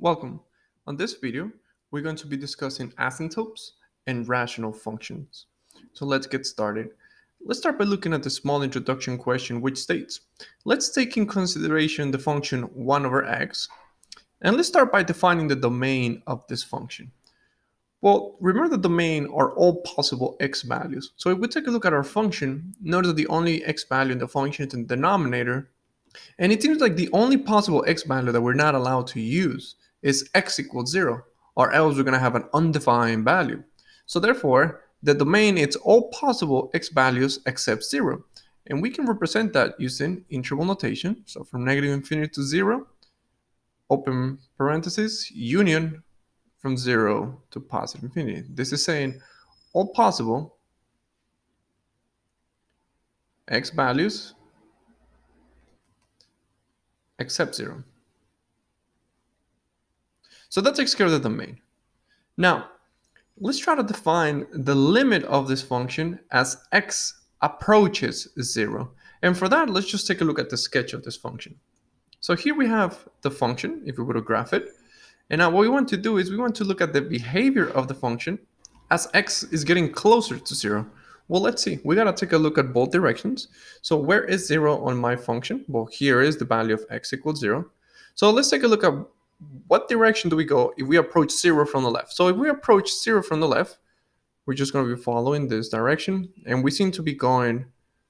Welcome. On this video, we're going to be discussing asymptotes and rational functions. So let's get started. Let's start by looking at the small introduction question which states, let's take in consideration the function 1 over x, and let's start by defining the domain of this function. Well, remember the domain are all possible x values. So if we take a look at our function, notice that the only x value in the function is in the denominator, and it seems like the only possible x value that we're not allowed to use is x equals 0, or else we're going to have an undefined value. So therefore, the domain is all possible x values except 0. And we can represent that using interval notation. So from negative infinity to 0, open parentheses, union from 0 to positive infinity. This is saying all possible x values except 0. So that takes care of the domain. Now, let's try to define the limit of this function as x approaches 0. And for that, let's just take a look at the sketch of this function. So here we have the function, if we were to graph it. And now what we want to do is we want to look at the behavior of the function as x is getting closer to 0. Well, let's see. We got to take a look at both directions. So where is 0 on my function? Well, here is the value of x equals 0. So let's take a look at what direction do we go if we approach 0 from the left. So if we approach 0 from the left, we're just going to be following this direction, and we seem to be going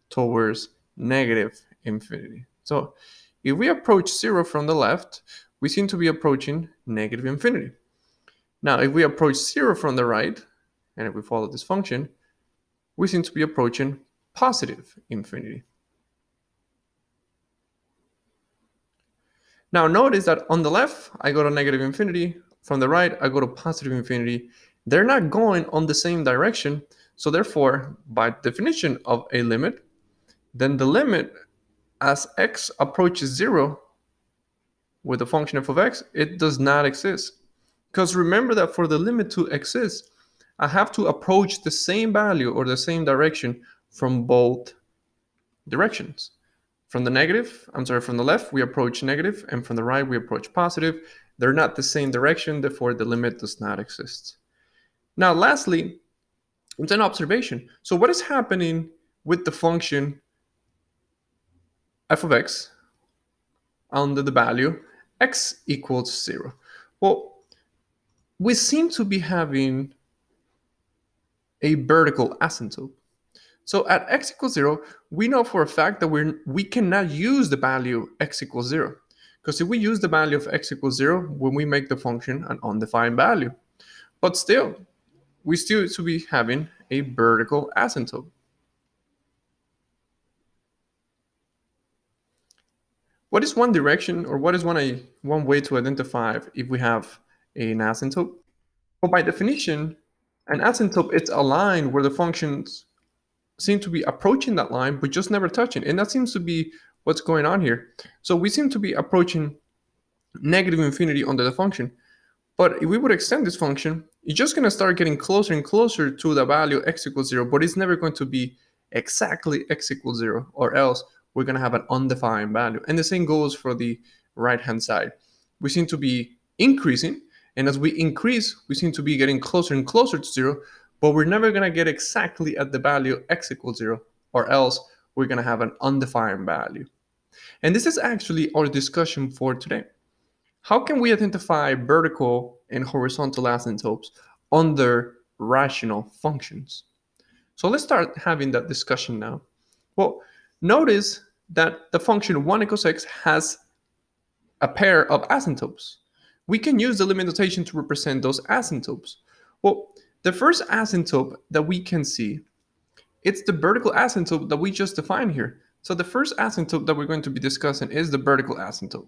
towards negative infinity. So if we approach 0 from the left, we seem to be approaching negative infinity. Now, if we approach 0 from the right, and if we follow this function, we seem to be approaching positive infinity. Now notice that on the left, I go to negative infinity. From the right, I go to positive infinity. They're not going on the same direction. So therefore, by definition of a limit, then the limit as x approaches 0 with the function f of x, it does not exist. Because remember that for the limit to exist, I have to approach the same value or the same direction from both directions. From the left, we approach negative, and from the right, we approach positive. They're not the same direction, therefore the limit does not exist. Now, lastly, it's an observation. So what is happening with the function f of x under the value x equals 0? Well, we seem to be having a vertical asymptote. So at x equals 0, we know for a fact that we cannot use the value x equals 0. Because if we use the value of x equals 0, when we make the function an undefined value. But still, we still should be having a vertical asymptote. What is one direction, or what is one way to identify if we have an asymptote? Well, by definition, an asymptote is a line where the functions seem to be approaching that line, but just never touching. And that seems to be what's going on here. So we seem to be approaching negative infinity under the function. But if we would extend this function, it's just going to start getting closer and closer to the value x equals 0, but it's never going to be exactly x equals 0, or else we're going to have an undefined value. And the same goes for the right-hand side. We seem to be increasing, and as we increase, we seem to be getting closer and closer to 0, but we're never going to get exactly at the value x equals 0, or else we're going to have an undefined value. And this is actually our discussion for today. How can we identify vertical and horizontal asymptotes under rational functions? So let's start having that discussion now. Well, notice that the function 1 equals x has a pair of asymptotes. We can use the limit notation to represent those asymptotes. Well, the first asymptote that we can see, it's the vertical asymptote that we just defined here. So the first asymptote that we're going to be discussing is the vertical asymptote.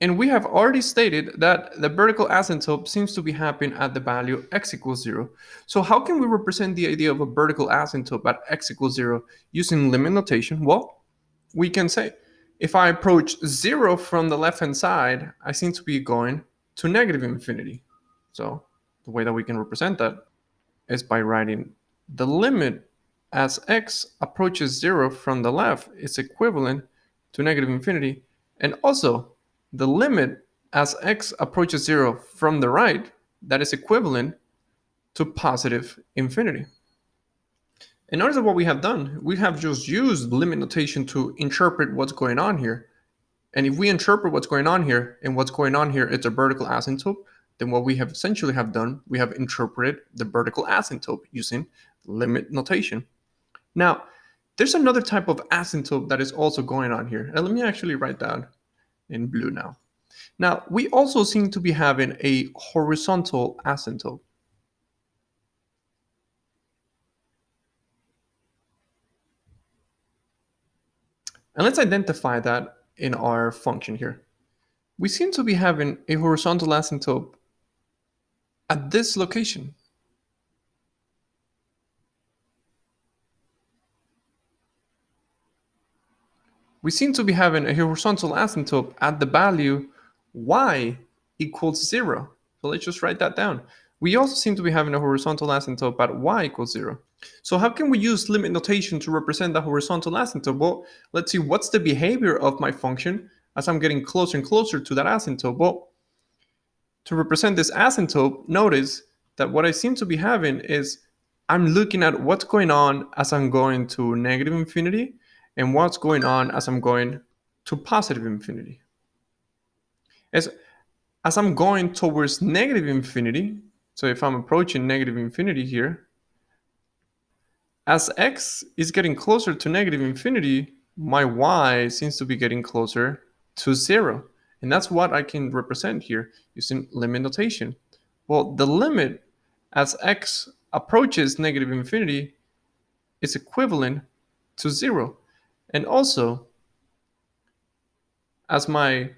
And we have already stated that the vertical asymptote seems to be happening at the value x equals 0. So how can we represent the idea of a vertical asymptote at x equals 0 using limit notation? Well, we can say, if I approach 0 from the left-hand side, I seem to be going to negative infinity. So the way that we can represent that is by writing the limit as x approaches 0 from the left is equivalent to negative infinity, and also the limit as x approaches 0 from the right, that is equivalent to positive infinity. And notice what we have done. We have just used limit notation to interpret what's going on here. And if we interpret what's going on here, and what's going on here is a vertical asymptote, then what we have essentially have done, we have interpreted the vertical asymptote using limit notation. Now, there's another type of asymptote that is also going on here. And let me actually write down in blue now. Now, we also seem to be having a horizontal asymptote. And let's identify that in our function here. We seem to be having a horizontal asymptote at this location. We seem to be having a horizontal asymptote at the value y equals 0. So let's just write that down. We also seem to be having a horizontal asymptote at y equals 0. So how can we use limit notation to represent the horizontal asymptote? Well, let's see what's the behavior of my function as I'm getting closer and closer to that asymptote. Well, to represent this asymptote, notice that what I seem to be having is I'm looking at what's going on as I'm going to negative infinity and what's going on as I'm going to positive infinity. As I'm going towards negative infinity, so if I'm approaching negative infinity here, as x is getting closer to negative infinity, my y seems to be getting closer to 0. And that's what I can represent here using limit notation. Well, the limit as x approaches negative infinity is equivalent to 0. And also, as my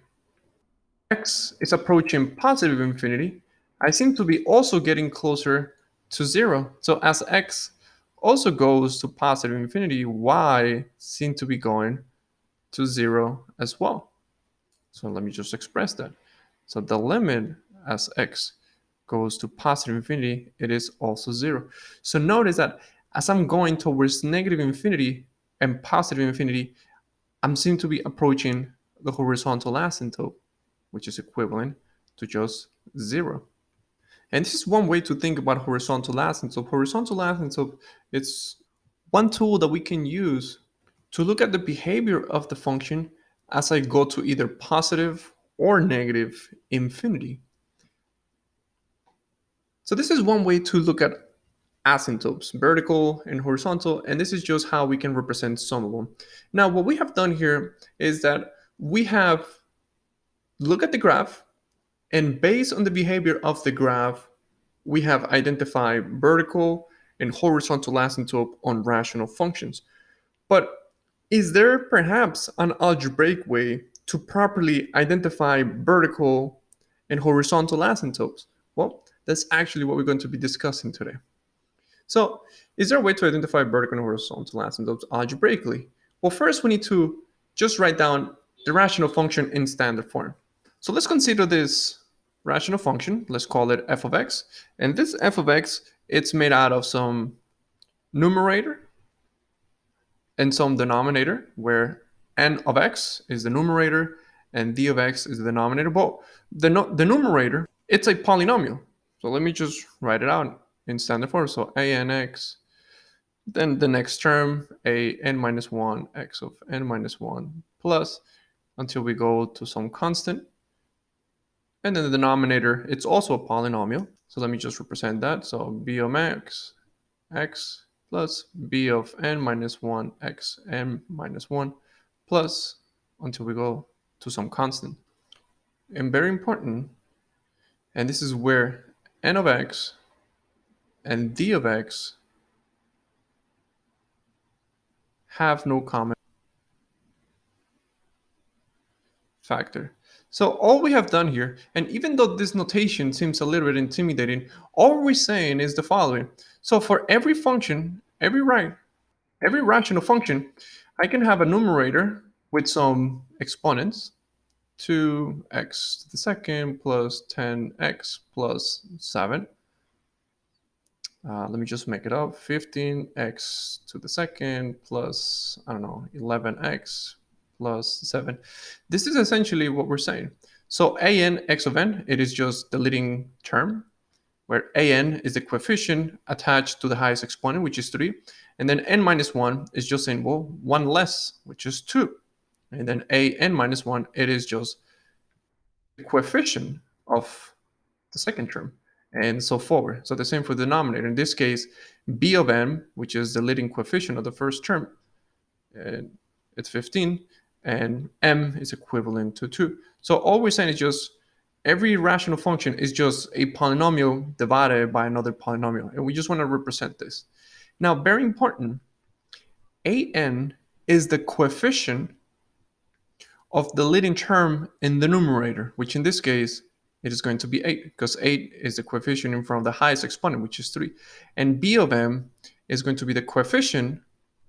x is approaching positive infinity, I seem to be also getting closer to 0. So as x also goes to positive infinity, y seem to be going to 0 as well. So let me just express that. So the limit as x goes to positive infinity, it is also 0. So notice that as I'm going towards negative infinity and positive infinity, I'm seem to be approaching the horizontal asymptote, which is equivalent to just 0. And this is one way to think about horizontal asymptote. Horizontal asymptote, it's one tool that we can use to look at the behavior of the function as I go to either positive or negative infinity. So this is one way to look at asymptotes, vertical and horizontal, and this is just how we can represent some of them. Now, what we have done here is that we have looked at the graph, and based on the behavior of the graph, we have identified vertical and horizontal asymptote on rational functions. But is there perhaps an algebraic way to properly identify vertical and horizontal asymptotes? Well, that's actually what we're going to be discussing today. So, is there a way to identify vertical and horizontal asymptotes algebraically? Well, first we need to just write down the rational function in standard form. So let's consider this rational function. Let's call it f of x. And this f of x, it's made out of some numerator and some denominator, where n of x is the numerator and d of x is the denominator. Well, the numerator, it's a polynomial. So let me just write it out in standard form. So a n x, then the next term, a n minus 1 x of n minus 1 plus, until we go to some constant. And then the denominator, it's also a polynomial. So let me just represent that. So b of x plus b of n minus 1 x n minus 1 plus, until we go to some constant. And very important, and this is where n of x and d of x have no common factor. So all we have done here, and even though this notation seems a little bit intimidating, all we're saying is the following. So for every function, every rational function, I can have a numerator with some exponents, 2x to the second plus 10x plus 7. Let me just make it up. 15x to the second plus, I don't know, 11x plus 7. This is essentially what we're saying. So an x of n, it is just the leading term, where an is the coefficient attached to the highest exponent, which is 3. And then n minus 1 is just saying, well, 1 less, which is 2. And then an minus 1, it is just the coefficient of the second term, and so forward. So the same for the denominator. In this case, b of n, which is the leading coefficient of the first term, and it's 15, and m is equivalent to 2. So all we're saying is just every rational function is just a polynomial divided by another polynomial, and we just want to represent this. Now, very important, an is the coefficient of the leading term in the numerator, which in this case, it is going to be 8, because 8 is the coefficient in front of the highest exponent, which is 3. And b of m is going to be the coefficient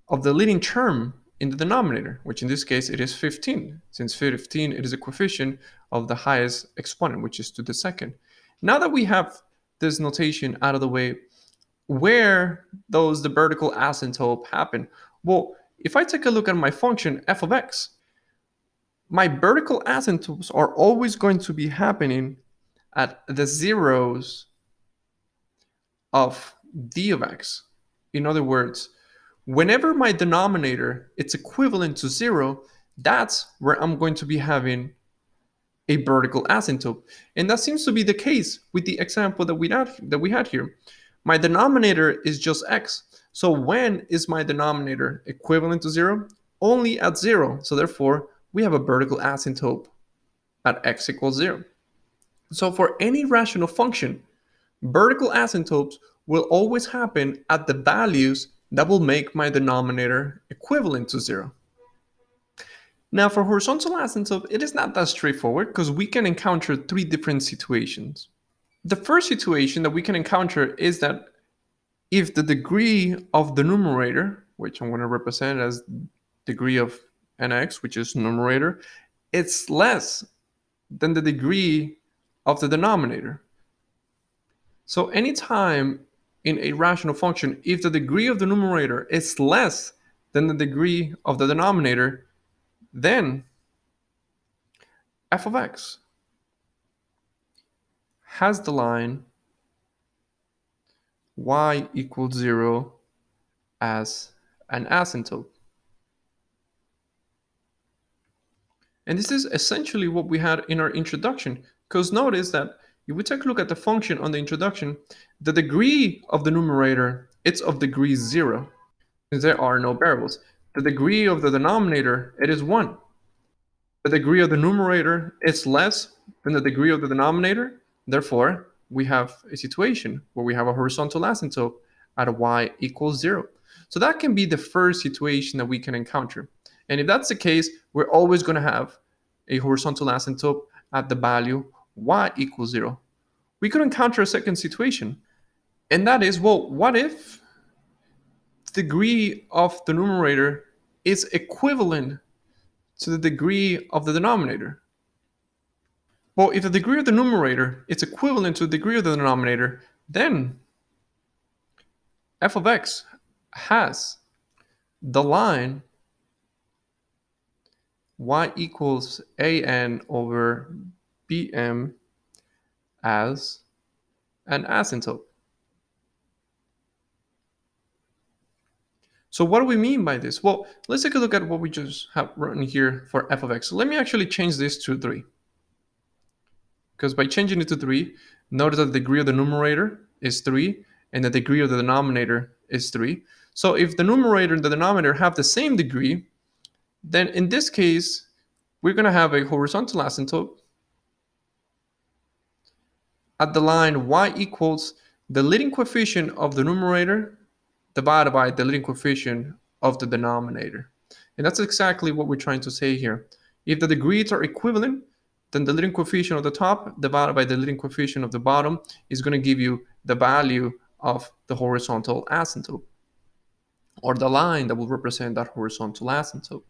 of the leading term in the denominator, which in this case, it is 15. Since 15, it is a coefficient of the highest exponent, which is to the second. Now that we have this notation out of the way, where does the vertical asymptote happen? Well, if I take a look at my function f of x, my vertical asymptotes are always going to be happening at the zeros of d of x. In other words, whenever my denominator is equivalent to 0, that's where I'm going to be having a vertical asymptote. And that seems to be the case with the example that we had here. My denominator is just x. So when is my denominator equivalent to 0? Only at 0. So therefore, we have a vertical asymptote at x equals 0. So for any rational function, vertical asymptotes will always happen at the values that will make my denominator equivalent to 0. Now for horizontal asymptote, it is not that straightforward because we can encounter 3 different situations. The first situation that we can encounter is that if the degree of the numerator, which I'm going to represent as degree of nx, which is numerator, it's less than the degree of the denominator. So anytime in a rational function, if the degree of the numerator is less than the degree of the denominator, then f of x has the line y equals 0 as an asymptote. And this is essentially what we had in our introduction, because notice that if we take a look at the function on the introduction, the degree of the numerator, it's of degree 0, since there are no variables. The degree of the denominator, it is 1. The degree of the numerator is less than the degree of the denominator. Therefore, we have a situation where we have a horizontal asymptote at y equals 0. So that can be the first situation that we can encounter. And if that's the case, we're always going to have a horizontal asymptote at the value y equals 0. We could encounter a second situation, and that is, well, what if the degree of the numerator is equivalent to the degree of the denominator? Well, if the degree of the numerator is equivalent to the degree of the denominator, then f of x has the line y equals an over bm as an asymptote. So what do we mean by this? Well, let's take a look at what we just have written here for f of x. Let me actually change this to 3. Because by changing it to 3, notice that the degree of the numerator is 3 and the degree of the denominator is 3. So if the numerator and the denominator have the same degree, then in this case, we're going to have a horizontal asymptote at the line y equals the leading coefficient of the numerator divided by the leading coefficient of the denominator. And that's exactly what we're trying to say here. If the degrees are equivalent, then the leading coefficient of the top divided by the leading coefficient of the bottom is going to give you the value of the horizontal asymptote, or the line that will represent that horizontal asymptote.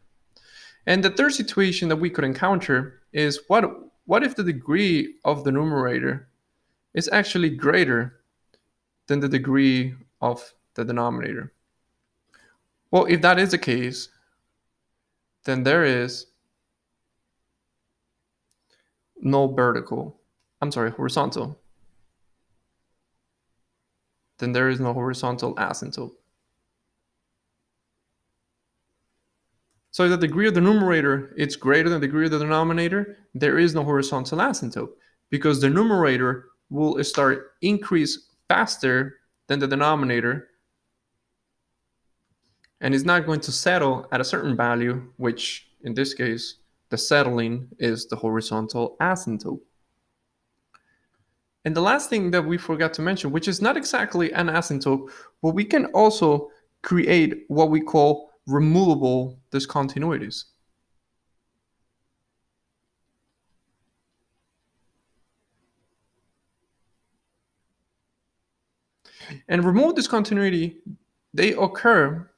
And the third situation that we could encounter is what if the degree of the numerator is actually greater than the degree of the denominator? Well, if that is the case, then there is no vertical, I'm sorry, horizontal, then there is no horizontal asymptote. So if the degree of the numerator is greater than the degree of the denominator, there is no horizontal asymptote because the numerator will start increase faster than the denominator and is not going to settle at a certain value, which in this case, the settling is the horizontal asymptote. And the last thing that we forgot to mention, which is not exactly an asymptote, but we can also create what we call removable discontinuities. And removable discontinuity, they occur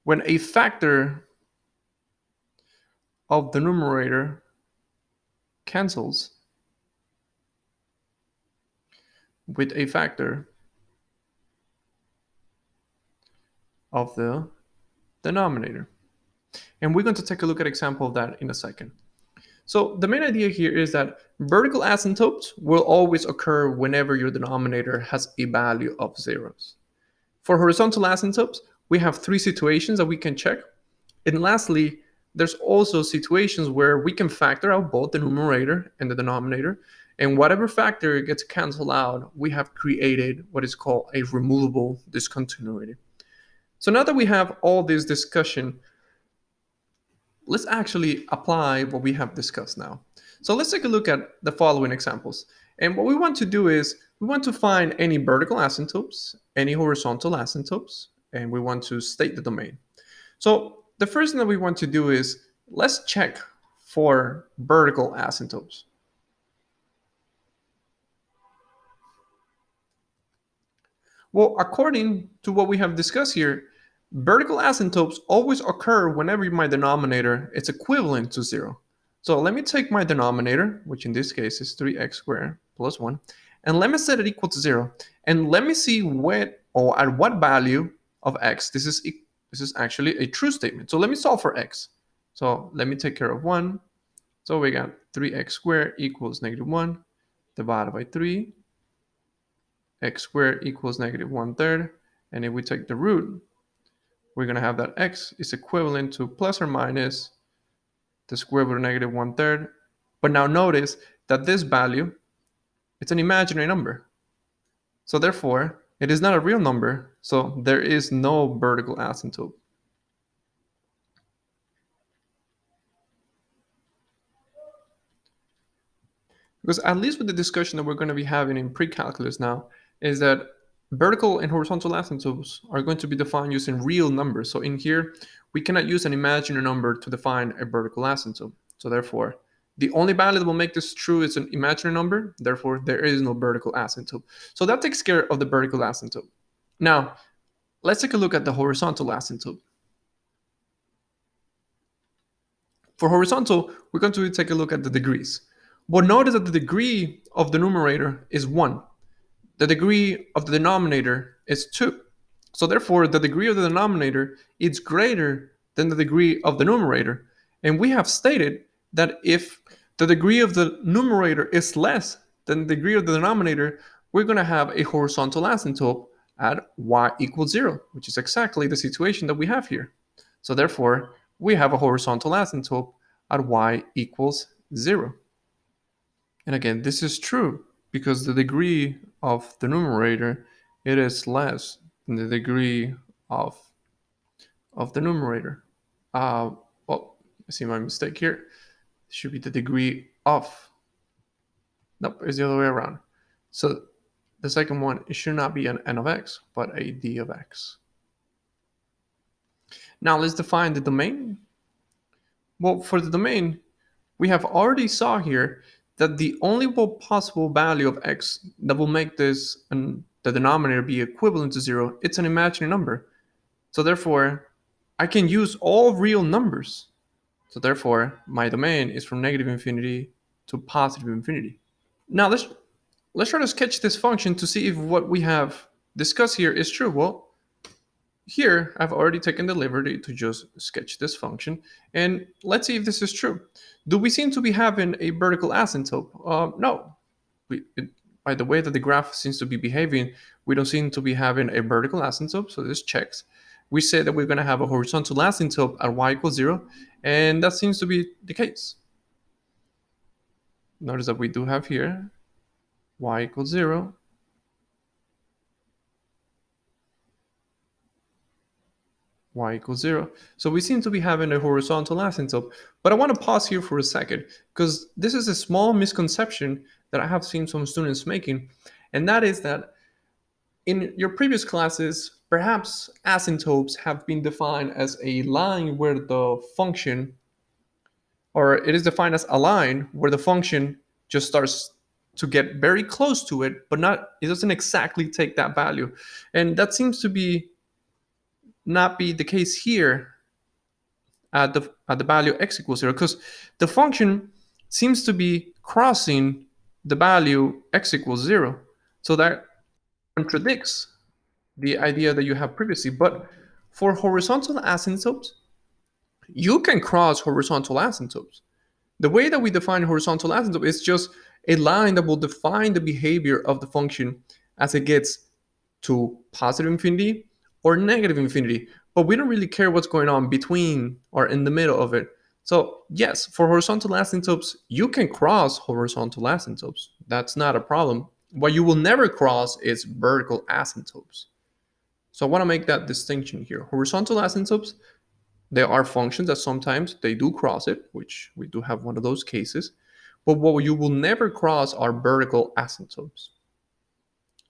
when a factor of the numerator cancels with a factor of the denominator. And we're going to take a look at an example of that in a second. So the main idea here is that vertical asymptotes will always occur whenever your denominator has a value of zeros. For horizontal asymptotes, we have three situations that we can check. And lastly, there's also situations where we can factor out both the numerator and the denominator. And whatever factor gets canceled out, we have created what is called a removable discontinuity. So now that we have all this discussion, let's actually apply what we have discussed now. So let's take a look at the following examples. And what we want to do is we want to find any vertical asymptotes, any horizontal asymptotes, and we want to state the domain. So the first thing that we want to do is let's check for vertical asymptotes. Well, according to what we have discussed here, vertical asymptotes always occur whenever my denominator is equivalent to 0. So let me take my denominator, which in this case is 3x squared plus 1, and let me set it equal to 0. And let me see what or at what value of x this is actually a true statement. So let me solve for x. So let me take care of 1. So we got 3x squared equals negative 1 divided by 3. X squared equals negative 1/3. And if we take the root, we're going to have that x is equivalent to plus or minus the square root of negative 1/3. But now notice that this value, it's an imaginary number. So therefore, it is not a real number. So there is no vertical asymptote. Because at least with the discussion that we're going to be having in pre-calculus now, is that vertical and horizontal asymptotes are going to be defined using real numbers. So in here, we cannot use an imaginary number to define a vertical asymptote. So therefore, the only value that will make this true is an imaginary number. Therefore, there is no vertical asymptote. So that takes care of the vertical asymptote. Now, let's take a look at the horizontal asymptote. For horizontal, we're going to take a look at the degrees. But notice that the degree of the numerator is 1. The degree of the denominator is 2. So therefore, the degree of the denominator is greater than the degree of the numerator. And we have stated that if the degree of the numerator is less than the degree of the denominator, we're going to have a horizontal asymptote at y equals 0, which is exactly the situation that we have here. So therefore, we have a horizontal asymptote at y equals 0. And again, this is true because the degree of the numerator, it is less than the degree of the numerator. Well, I see my mistake here. It should be the degree of. Nope, it's the other way around. So the second one, it should not be an n of x, but a d of x. Now let's define the domain. Well, for the domain, we have already saw here that the only possible value of x that will make this and the denominator be equivalent to 0, it's an imaginary number. So therefore, I can use all real numbers. So therefore, my domain is from negative infinity to positive infinity. Now let's try to sketch this function to see if what we have discussed here is true. Well, here I've already taken the liberty to just sketch this function, and let's see if this is true. Do we seem to be having a vertical asymptote? No. By the way that the graph seems to be behaving, we don't seem to be having a vertical asymptote, so this checks. We say that we're going to have a horizontal asymptote at y equals 0, and that seems to be the case. Notice that we do have here y equals 0, y equals 0. So we seem to be having a horizontal asymptote. But I want to pause here for a second, because this is a small misconception that I have seen some students making, and that is that in your previous classes, perhaps asymptotes have been defined as a line where the function, or it is defined as a line where the function just starts to get very close to it, but not, it doesn't exactly take that value. And that seems to be not be the case here at the value x equals 0, because the function seems to be crossing the value x equals 0. So that contradicts the idea that you have previously. But for horizontal asymptotes, you can cross horizontal asymptotes. The way that we define horizontal asymptote is just a line that will define the behavior of the function as it gets to positive infinity or negative infinity. But we don't really care what's going on between or in the middle of it. So yes, for horizontal asymptotes, you can cross horizontal asymptotes. That's not a problem. What you will never cross is vertical asymptotes. So I want to make that distinction here. Horizontal asymptotes, there are functions that sometimes they do cross it, which we do have one of those cases. But what you will never cross are vertical asymptotes.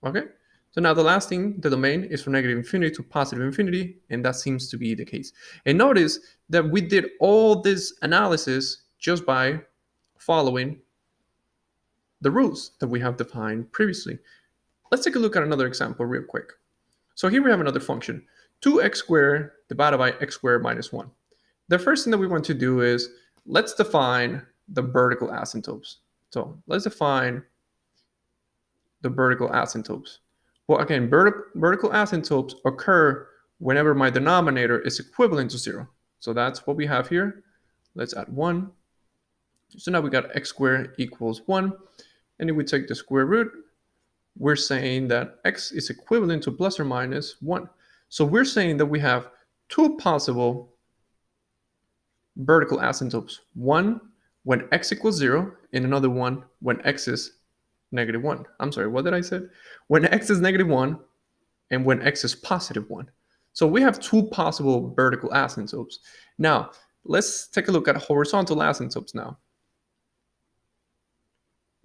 Okay? So now the last thing, the domain is from negative infinity to positive infinity, and that seems to be the case. And notice that we did all this analysis just by following the rules that we have defined previously. Let's take a look at another example real quick. So here we have another function, 2x squared divided by x squared minus 1. The first thing that we want to do is let's define the vertical asymptotes. So let's define the vertical asymptotes. Well, again, vertical asymptotes occur whenever my denominator is equivalent to 0. So that's what we have here. Let's add 1. So now we got x squared equals 1. And if we take the square root, we're saying that x is equivalent to plus or minus 1. So we're saying that we have two possible vertical asymptotes. One when x equals 0, and another one when x is negative 1. I'm sorry, what did I say? When x is negative 1 and when x is positive 1. So we have two possible vertical asymptotes. Now, let's take a look at horizontal asymptotes now.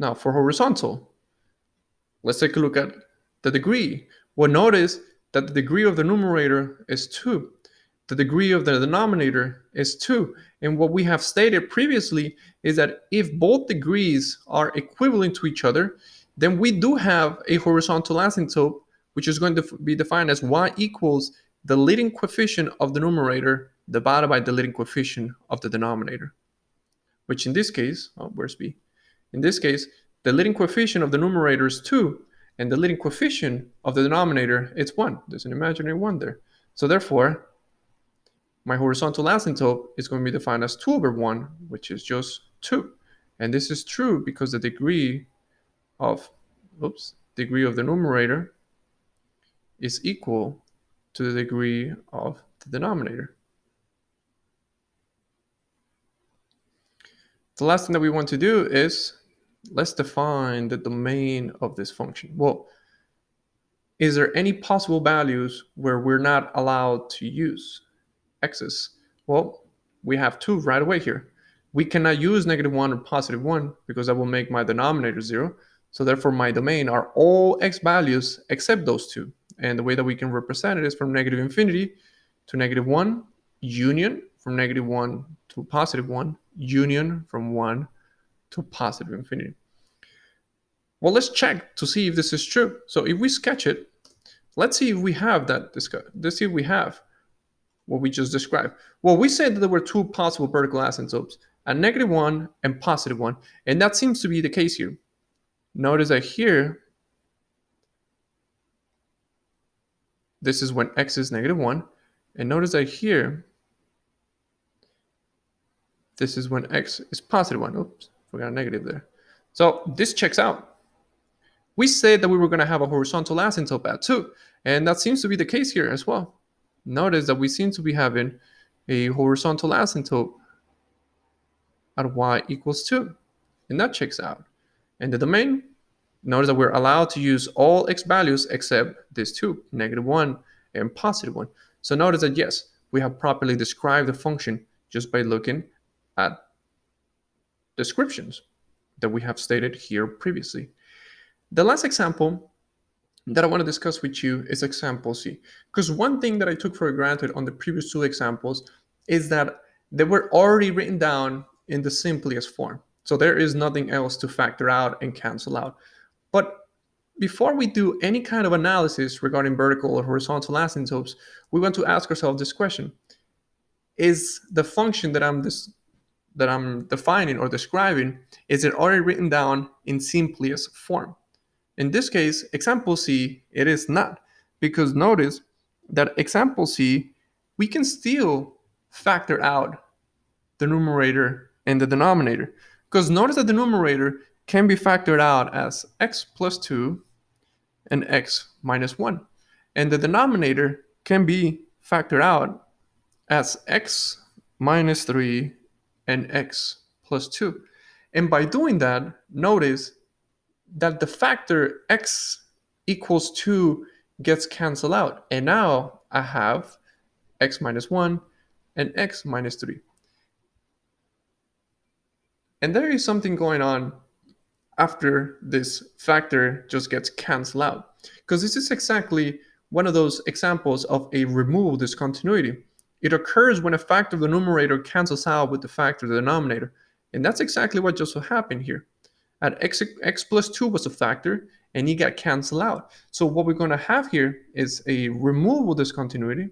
Now, for horizontal, let's take a look at the degree. Well, notice that the degree of the numerator is 2. The degree of the denominator is 2. And what we have stated previously is that if both degrees are equivalent to each other, then we do have a horizontal asymptote, which is going to be defined as y equals the leading coefficient of the numerator divided by the leading coefficient of the denominator. Which in this case, where's b? In this case, the leading coefficient of the numerator is 2, and the leading coefficient of the denominator is 1. There's an imaginary 1 there. So therefore, my horizontal asymptote is going to be defined as 2 over 1, which is just 2. And this is true because the degree of the numerator is equal to the degree of the denominator. The last thing that we want to do is let's define the domain of this function. Well, is there any possible values where we're not allowed to use x's? Well, we have two right away here. We cannot use negative 1 or positive 1 because that will make my denominator 0. So therefore, my domain are all x values except those two. And the way that we can represent it is from negative infinity to negative 1, union from negative 1 to positive 1, union from 1 to positive infinity. Well, let's check to see if this is true. So if we sketch it, let's see if we have that. Let's see if we have what we just described. Well, we said that there were two possible vertical asymptotes, a negative 1 and positive 1, and that seems to be the case here. Notice that here, This is when x is -1. And notice that here, this is when x is +1. Oops, forgot a negative there. So this checks out. We said that we were going to have a horizontal asymptote at 2, and that seems to be the case here as well. Notice that we seem to be having a horizontal asymptote at y equals 2, and that checks out. And the domain, notice that we're allowed to use all x values except these two, -1 and +1. So notice that yes, we have properly described the function just by looking at descriptions that we have stated here previously. The last example that I want to discuss with you is example C. Because one thing that I took for granted on the previous two examples is that they were already written down in the simplest form. So there is nothing else to factor out and cancel out. But before we do any kind of analysis regarding vertical or horizontal asymptotes, we want to ask ourselves this question. Is the function that I'm defining or describing, is it already written down in simplest form? In this case, example C, it is not, because notice that example C, we can still factor out the numerator and the denominator, because notice that the numerator can be factored out as x plus 2 and x minus 1, and the denominator can be factored out as x minus 3 and x plus 2. And by doing that, notice that the factor x equals 2 gets canceled out. And now I have x minus 1 and x minus 3. And there is something going on after this factor just gets canceled out. Because this is exactly one of those examples of a removable discontinuity. It occurs when a factor of the numerator cancels out with the factor of the denominator. And that's exactly what just happened here. At x plus 2 was a factor, and it got canceled out. So what we're going to have here is a removable discontinuity.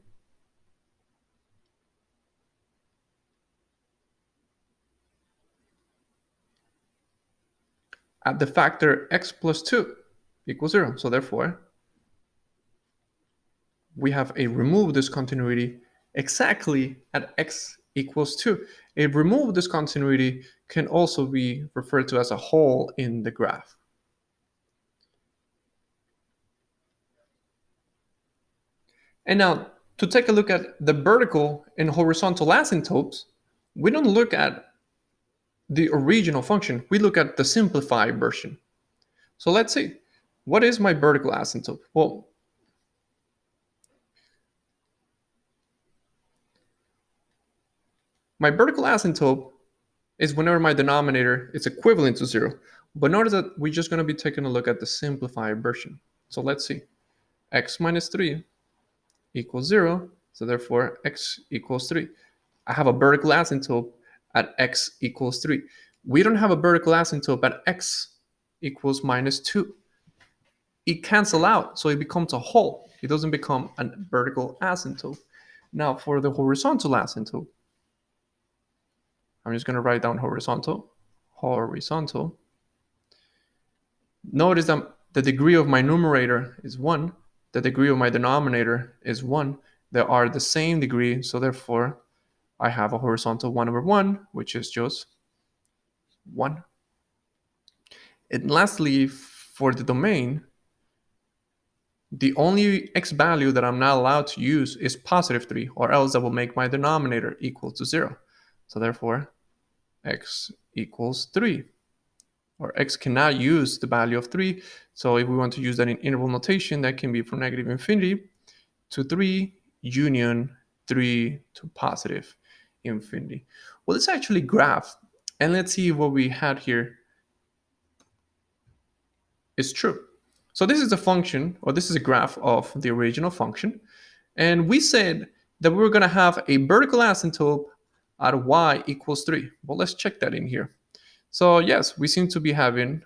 At the factor x plus 2 equals 0. So therefore, we have a removable discontinuity exactly at x equals 2. A removable discontinuity can also be referred to as a hole in the graph. And now, to take a look at the vertical and horizontal asymptotes, we don't look at the original function. We look at the simplified version. So let's see. What is my vertical asymptote? Well, my vertical asymptote is whenever my denominator is equivalent to 0. But notice that we're just going to be taking a look at the simplified version. So let's see. X minus 3 equals 0. So therefore, x equals 3. I have a vertical asymptote at x equals 3. We don't have a vertical asymptote at x equals minus 2. It cancels out, so it becomes a hole. It doesn't become a vertical asymptote. Now, for the horizontal asymptote, I'm just going to write down horizontal. Horizontal. Notice that the degree of my numerator is 1. The degree of my denominator is 1. They are the same degree, so therefore, I have a horizontal 1 over 1, which is just 1. And lastly, for the domain, the only x value that I'm not allowed to use is positive 3, or else that will make my denominator equal to 0. So therefore, x equals 3. Or x cannot use the value of 3. So if we want to use that in interval notation, that can be from negative infinity to 3 union 3 to positive infinity. Well, let's actually graph, and let's see what we had here is true. So this is a function, or this is a graph of the original function. And we said that we were going to have a vertical asymptote at y equals 3. Well, let's check that in here. So yes, we seem to be having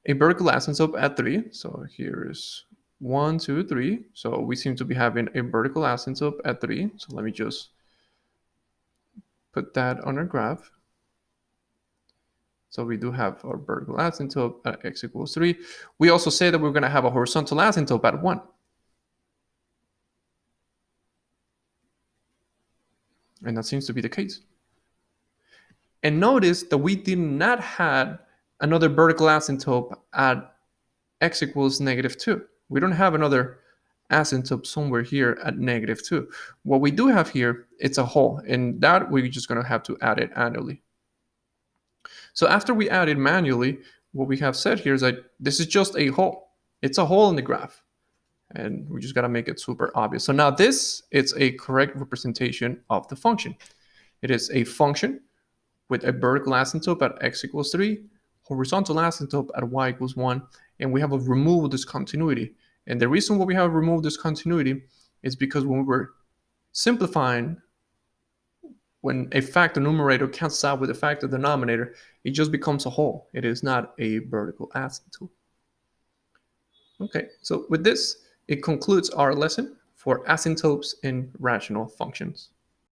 a vertical asymptote at 3. So here is 1, 2, 3. So we seem to be having a vertical asymptote at 3. So let me just put that on our graph. So we do have our vertical asymptote at x equals 3. We also say that we're going to have a horizontal asymptote at 1. And that seems to be the case. And notice that we did not have another vertical asymptote at x equals -2. We don't have another asymptote somewhere here at -2. What we do have here, it's a hole, and that we're just going to have to add it annually. So after we add it manually, what we have said here is that this is just a hole. It's a hole in the graph, and we just got to make it super obvious. So now this is a correct representation of the function. It is a function with a vertical asymptote at x equals 3, horizontal asymptote at y equals 1, and we have a removable discontinuity. And the reason why we have a removable discontinuity is because when we were simplifying, when a factor numerator cancels out with a factor denominator, it just becomes a hole. It is not a vertical asymptote. Okay, so with this, it concludes our lesson for asymptotes in rational functions.